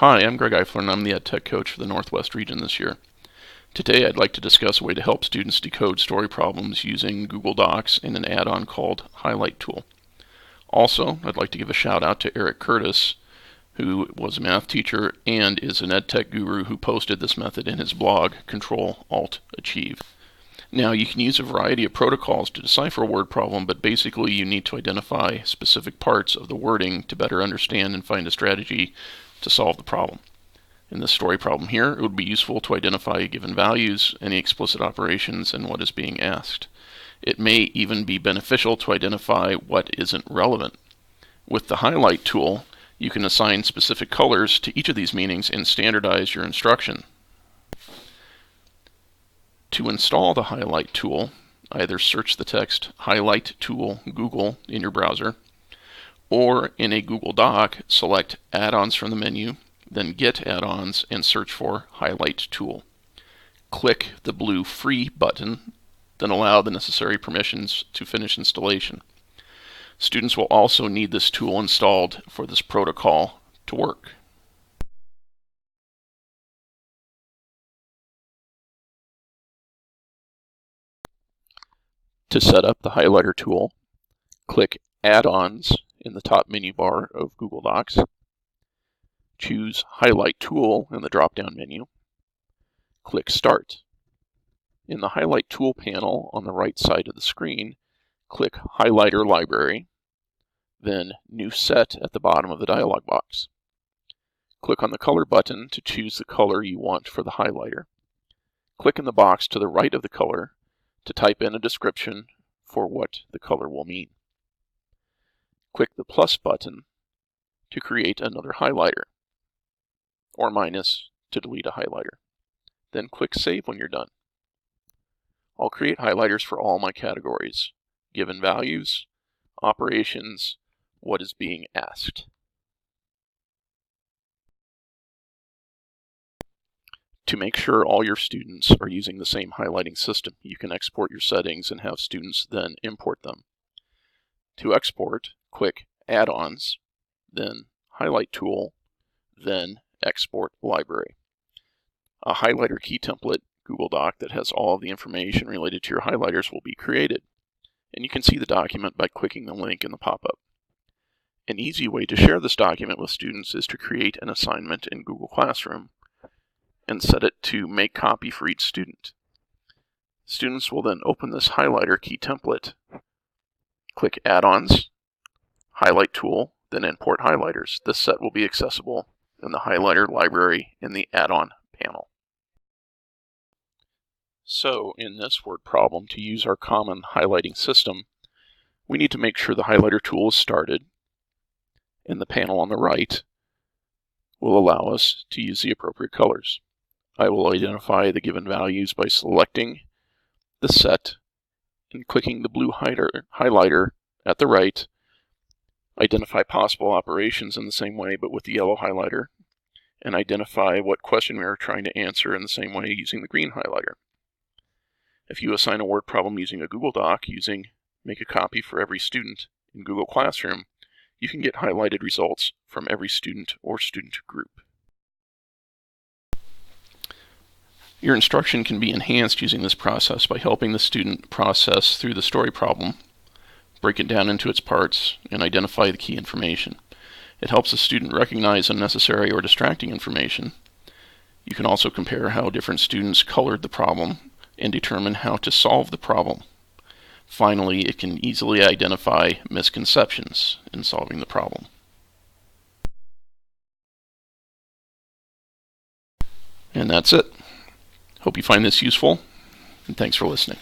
Hi, I'm Greg Eifler, and I'm the Ed Tech Coach for the Northwest region this year. Today I'd like to discuss a way to help students decode story problems using Google Docs and an add-on called Highlight Tool. Also, I'd like to give a shout out to Eric Curtis, who was a math teacher and is an Ed Tech guru who posted this method in his blog, Control-Alt-Achieve. Now, you can use a variety of protocols to decipher a word problem, but basically you need to identify specific parts of the wording to better understand and find a strategy to solve the problem. In this story problem here, it would be useful to identify given values, any explicit operations, and what is being asked. It may even be beneficial to identify what isn't relevant. With the highlight tool, you can assign specific colors to each of these meanings and standardize your instruction. To install the highlight tool, either search the text Highlight Tool Google in your browser, or in a Google Doc, select Add-ons from the menu, then Get Add-ons and search for Highlight Tool. Click the blue Free button, then allow the necessary permissions to finish installation. Students will also need this tool installed for this protocol to work. To set up the highlighter tool, click Add-ons in the top menu bar of Google Docs. Choose Highlight Tool in the drop-down menu. Click Start. In the Highlight Tool panel on the right side of the screen, click Highlighter Library, then New Set at the bottom of the dialog box. Click on the Color button to choose the color you want for the highlighter. Click in the box to the right of the color to type in a description for what the color will mean. Click the plus button to create another highlighter, or minus to delete a highlighter. Then click Save when you're done. I'll create highlighters for all my categories: given values, operations, what is being asked. To make sure all your students are using the same highlighting system, you can export your settings and have students then import them. To export, click Add-ons, then Highlight Tool, then Export Library. A highlighter key template Google Doc that has all of the information related to your highlighters will be created, and you can see the document by clicking the link in the pop-up. An easy way to share this document with students is to create an assignment in Google Classroom and set it to make copy for each student. Students will then open this highlighter key template, click Add-ons, Highlight Tool, then Import Highlighters. This set will be accessible in the highlighter library in the Add-on panel. So, in this word problem, to use our common highlighting system, we need to make sure the highlighter tool is started, and the panel on the right will allow us to use the appropriate colors. I will identify the given values by selecting the set and clicking the blue highlighter at the right, identify possible operations in the same way but with the yellow highlighter, and identify what question we are trying to answer in the same way using the green highlighter. If you assign a word problem using a Google Doc using Make a Copy for every student in Google Classroom, you can get highlighted results from every student or student group. Your instruction can be enhanced using this process by helping the student process through the story problem, break it down into its parts, and identify the key information. It helps the student recognize unnecessary or distracting information. You can also compare how different students colored the problem and determine how to solve the problem. Finally, it can easily identify misconceptions in solving the problem. And that's it. Hope you find this useful, and thanks for listening.